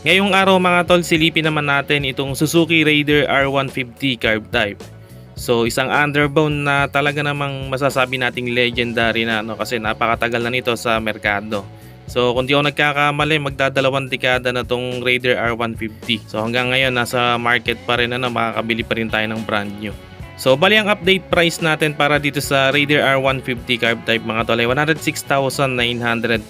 Ngayong araw mga tol, silipin naman natin itong Suzuki Raider R150 carb type. So isang underbone na talaga namang masasabi nating legendary na kasi napakatagal na nito sa merkado. So kung di ako nagkakamali, magdadalawang dekada na tong Raider R150. So hanggang ngayon nasa market pa rin, makakabili pa rin tayo ng brand new. So bali ang update price natin para dito sa Raider R150 carb type mga tol ay 106,900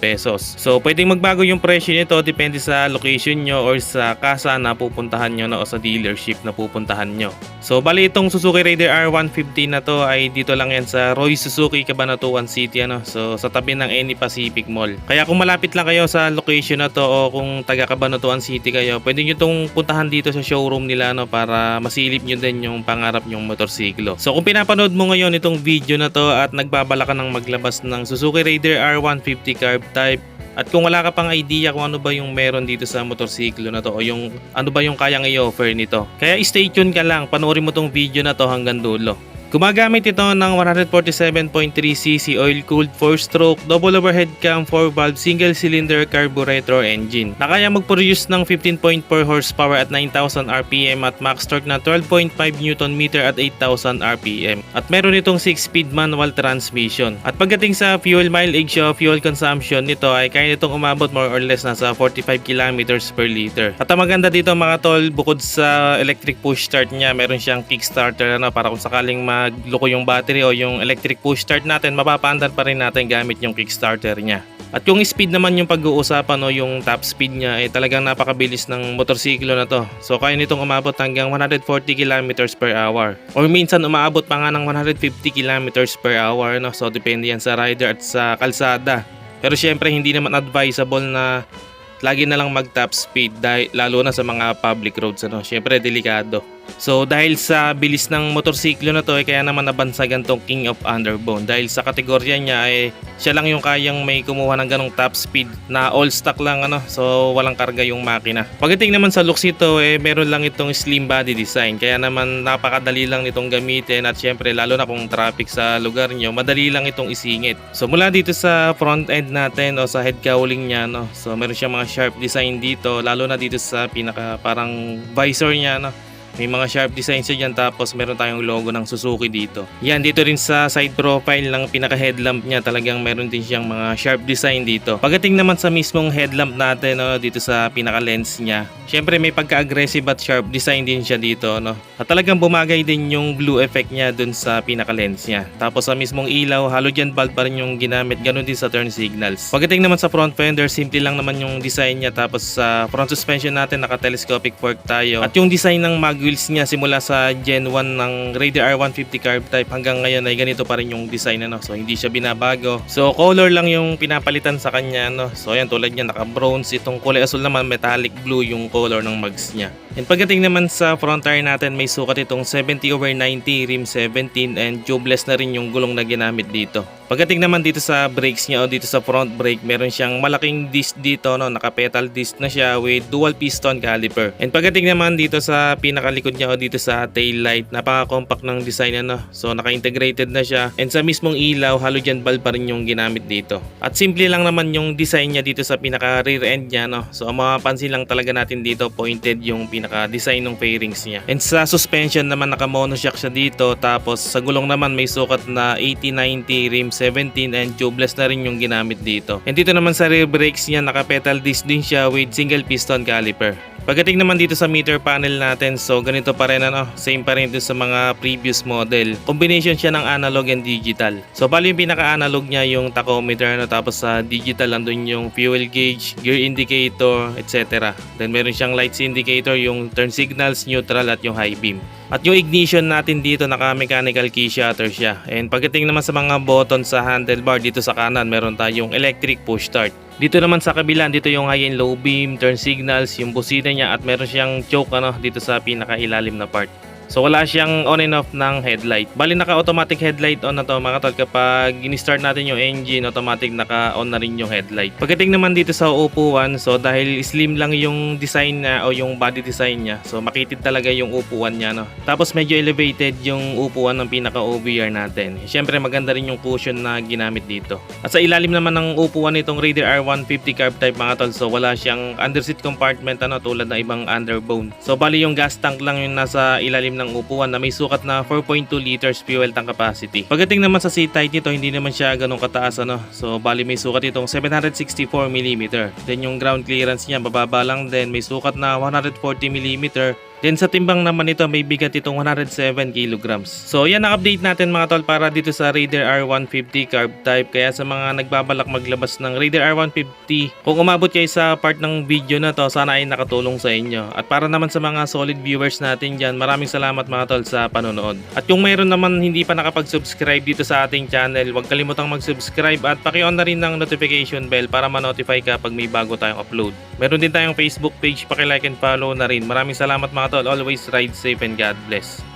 pesos. So pwedeng magbago yung presyo nito depende sa location nyo or sa kasa na pupuntahan nyo o sa dealership na pupuntahan nyo. So bali itong Suzuki Raider R150 na to ay dito lang yan sa Roy Suzuki, Cabanatuan City. So sa tabi ng Eni Pacific Mall. Kaya kung malapit lang kayo sa location na to o kung taga Cabanatuan City kayo, pwede nyo itong puntahan dito sa showroom nila para masilip nyo din yung pangarap nyong motorsiklo. So kung pinapanood mo ngayon itong video na to at nagbabala ka ng maglabas ng Suzuki Raider R150 carb type, at kung wala ka pang idea kung ano ba yung meron dito sa motorsiklo na to o yung ano ba yung kayang i-offer nito, kaya stay tuned ka lang, panoorin mo tong video na to hanggang dulo. Gumagamit ito ng 147.3cc oil-cooled 4-stroke double overhead cam 4-valve single-cylinder carburetor engine na kaya mag-produce ng 15.4 horsepower at 9,000 rpm at max torque na 12.5 Nm at 8,000 rpm. At meron itong 6-speed manual transmission. At pagdating sa fuel mileage o fuel consumption nito ay kaya nitong umabot more or less nasa 45 km per liter. At ang maganda dito mga tol, bukod sa electric push start niya, meron siyang kickstarter para kung sakaling magloko yung battery o yung electric push start natin, mapapaandar pa rin natin gamit yung kickstarter niya. At yung speed naman yung pag-uusapan yung top speed niya ay talagang napakabilis ng motorsiklo na to. So kaya nitong umabot hanggang 140 km per hour. Or minsan umaabot pa nga ng 150 km per hour. So depende yan sa rider at sa kalsada. Pero syempre hindi naman advisable na lagi na lang mag top speed lalo na sa mga public roads. Syempre delikado. So dahil sa bilis ng motorsiklo na to kaya naman nabansagan tong King of Underbone dahil sa kategorya niya ay siya lang yung kayang may kumuha ng ganong top speed na all stock lang so walang karga yung makina. Pagdating naman sa looks nito meron lang itong slim body design kaya naman napakadali lang nitong gamitin at syempre lalo na kung traffic sa lugar nyo, madali lang itong isingit. So mula dito sa front end natin o sa head cowling niya so meron siyang mga sharp design dito lalo na dito sa pinaka parang visor niya May mga sharp design siya dyan tapos meron tayong logo ng Suzuki dito. Yan, dito rin sa side profile ng pinaka headlamp niya talagang meron din siyang mga sharp design dito. Pagdating naman sa mismong headlamp natin dito sa pinaka lens niya, syempre may pagka-aggressive at sharp design din siya dito. At talagang bumagay din yung blue effect niya dun sa pinaka lens niya. Tapos sa mismong ilaw, halogen bulb pa rin yung ginamit, ganun din sa turn signals. Pagdating naman sa front fender, simple lang naman yung design niya. Tapos sa front suspension natin, naka-telescopic fork tayo. At yung design ng wheels niya simula sa Gen 1 ng Raider R150 carb type hanggang ngayon ay ganito pa rin yung design so hindi siya binabago. So color lang yung pinapalitan sa kanya So ayan, tulad niya naka bronze, itong kulay asul naman metallic blue yung color ng mags niya. And pagdating naman sa front tire natin, may sukat itong 70/90 rim 17 and tubeless na rin yung gulong na ginamit dito. Pagdating naman dito sa brakes niya o dito sa front brake, meron siyang malaking disc dito naka-pedal disc na siya with dual piston caliper. And pagdating naman dito sa pinakalikod niya o dito sa tail light, napaka-compact ng design So naka-integrated na siya. And sa mismong ilaw, halogen bulb pa rin yung ginamit dito. At simple lang naman yung design niya dito sa pinaka-rear end niya So ang mapapansin lang talaga natin dito, pointed yung pinaka-design ng fairings niya. And sa suspension naman, naka-monoshock siya dito. Tapos sa gulong naman, may sukat na 80/90 rim 17 and tubeless na rin yung ginamit dito. And dito naman sa rear brakes niya, naka-pedal disc din siya with single piston caliper. Pagdating naman dito sa meter panel natin, so ganito pa rin same pa rin dito sa mga previous model. Combination siya ng analog and digital. So bali yung pinaka-analog niya yung tachometer tapos sa digital andun yung fuel gauge, gear indicator, etc. Then meron siyang lights indicator, yung turn signals, neutral at yung high beam. At yung ignition natin dito, naka-mechanical key shutter siya. And pagdating naman sa mga button sa handlebar, dito sa kanan meron tayong electric push start. Dito naman sa kabila, dito yung high and low beam, turn signals, yung busina niya at meron siyang choke dito sa pinakailalim na part. So wala siyang on and off ng headlight. Bali naka-automatic headlight on na to mga tol. Kapag in-start natin yung engine, automatic naka-on na rin yung headlight. Pagdating naman dito sa upuan, so dahil slim lang yung design niya o yung body design niya, so makitid talaga yung upuan niya, no. Tapos medyo elevated yung upuan ng pinaka OBR natin. Siyempre maganda rin yung cushion na ginamit dito. At sa ilalim naman ng upuan nitong Raider R150 carb type mga tol, so wala siyang underseat compartment tulad ng ibang underbone. So bali yung gas tank lang yung nasa ilalim ng upuan na may sukat na 4.2 liters fuel tank capacity. Pagdating naman sa seat height nito, hindi naman siya ganun kataas So bali may sukat itong 764 mm. Then yung ground clearance niya bababa lang din, may sukat na 140 mm. Then sa timbang naman nito may bigat itong 107 kilograms. So yan ang update natin mga tol para dito sa Raider R150 carb type. Kaya sa mga nagbabalak maglabas ng Raider R150, kung umabot kayo sa part ng video na to, sana ay nakatulong sa inyo. At para naman sa mga solid viewers natin dyan, maraming salamat mga tol sa panonood. At kung mayroon naman hindi pa nakapag-subscribe dito sa ating channel, huwag kalimutang mag-subscribe at paki-on na rin ng notification bell para ma-notify ka pag may bago tayong upload. Meron din tayong Facebook page, paki-like and follow na rin. Maraming salamat mga tol. Always ride safe and God bless.